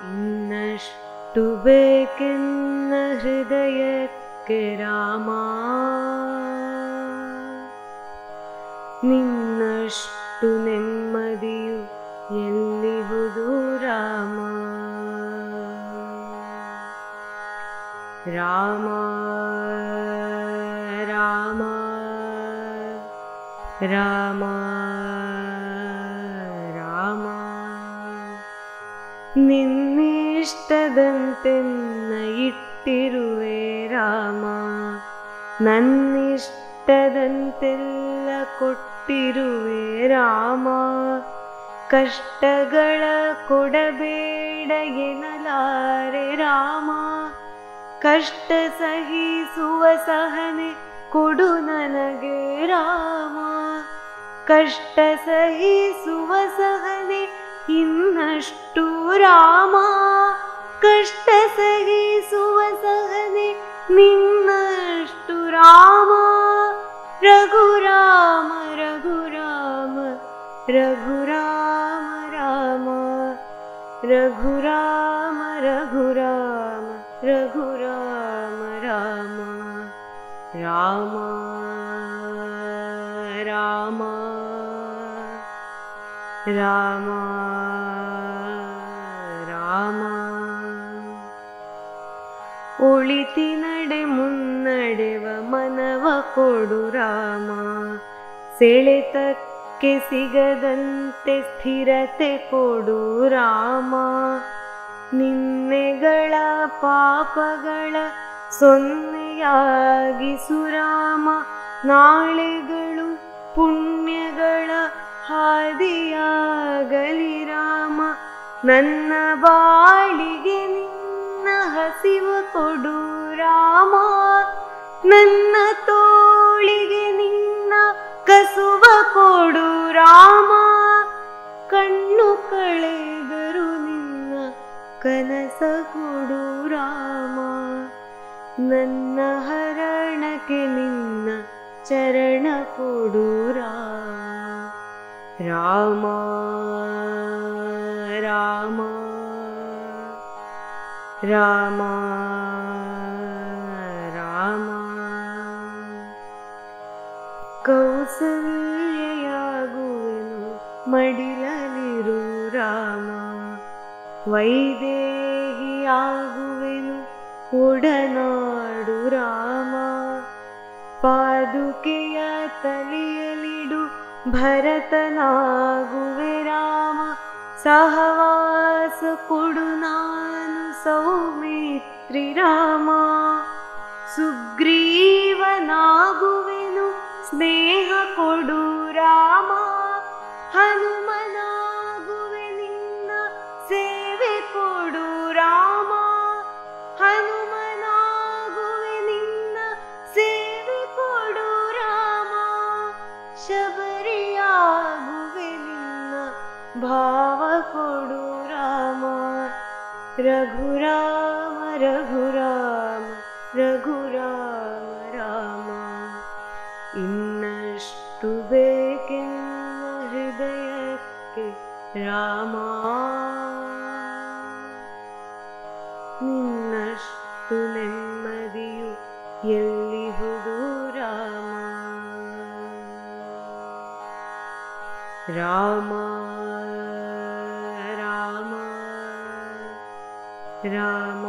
ಇನ್ನಷ್ಟು ಬೇಕೆನ್ನ ಹೃದಯಕ್ಕೆ ರಾಮ, ನಿನ್ನಷ್ಟು ನೆಮ್ಮದಿಯು ಎಲ್ಲಿಹುದು ರಾಮ. ರಾಮ ರಾಮ ರಾಮ ರಾಮ, ನಿನ್ನಿಷ್ಟದಂತೆನ್ನ ಇಟ್ಟಿರುವೆ ರಾಮ, ನನ್ನಿಷ್ಟದಂತೆಲ್ಲ ಕೊಟ್ಟಿರುವೆ ರಾಮ. ಕಷ್ಟಗಳ ಕೊಡಬೇಡ ಎನ್ನಲಾರೆ ರಾಮ, ಕಷ್ಟ ಸಹಿಸುವ ಸಹನೆ ಕೊಡು ನನಗೆ ರಾಮ. ಕಷ್ಟ ಸಹಿಸುವ ಸಹನೆ ಇನ್ನಷ್ಟು ರಾಮ, ಕಷ್ಟ ಸಹಿಸುವ ಸಹನೆ ನಿನ್ನಷ್ಟು ರಾಮ. ರಘುರಾಮ ರಘುರಾಮ ರಘುರಾಮ ರಾಮ, ರಘುರಾಮ ರಘುರಾಮ ರಘುರಾಮ ರಾಮ. ರಾಮ ರಾಮ ರಾಮ ರಾಮ, ಒಳಿತಿನಡೆ ಮುನ್ನಡೆವ ಮನವ ಕೊಡು ರಾಮ, ಸೆಳೆತಕ್ಕೆ ಸಿಗದಂತೆ ಸ್ಥಿರತೆ ಕೊಡು ರಾಮ. ನಿನ್ನೆಗಳ ಪಾಪಗಳ ಸೊನ್ನೆಯಾಗಿಸು ರಾಮ, ನಾಳೆಗಳು ಪುಣ್ಯಗಳ ಹಾದಿಯಾಗಲಿ ರಾಮ. ನನ್ನ ಬಾಳಿಗೆ ನಿನ್ನ ಹಸಿವು ಕೊಡು ರಾಮ, ನನ್ನ ತೋಳಿಗೆ ನಿನ್ನ ಕಸುವ ಕೊಡು ರಾಮ. ಕಣ್ಣು ಕಳೆದರು ನಿನ್ನ ಕನಸ ಕೊಡು ರಾಮ, ನನ್ನ ಹರಣಕ್ಕೆ ನಿನ್ನ ಚರಣ ಕೊಡು ರಾಮ. ರಾಮ ರಾಮ ರಾಮ ರಾಮ, ಕೌಸಲ್ಯೆಯಾಗುವೆನು ಮಡಿಲಲಿರು ರಾಮ, ವೈದೇಹಿಯಾಗುವೆನು ಒಡನಾಡು ರಾಮ. ಪಾದುಕೆಯ ತಲೆಯಲಿಡು ಭರತನಾಗುವೆ ರಾಮ, ಸಹವಾಸ ಕೊಡು ನಾನು ಸೌಮಿತ್ರಿ ರಾಮ. ಸುಗ್ರೀವನಾಗುವೆನು ಸ್ನೇಹ ಕೊಡು ರಾಮ, ಹನುಮನಾಗುವೆ ನಿನ್ನ ಸೇವೆ ಕೊಡು ರಾಮ. ಹನುಮನಾಗುವೆ ನಿನ್ನ ಸೇವೆ ಕೊಡು ರಾಮ, ಶಬರಿಯಾಗುವೆ ನಿನ್ನ ಭಾವ ಕೊಡು ರಾಮ. ರಘುರಾಮ ರಘುರಾಮ ರಘುರಾಮ ರಾಮ, ಇನ್ನಷ್ಟು ಬೇಕೆನ್ನ ಹೃದಯಕ್ಕೆ ರಾಮ, ನಿನ್ನಷ್ಟು ನೆಮ್ಮದಿಯು ಎಲ್ಲಿಹುದು ರಾಮ. ರಾಮ ರಾಮ ರಾಮ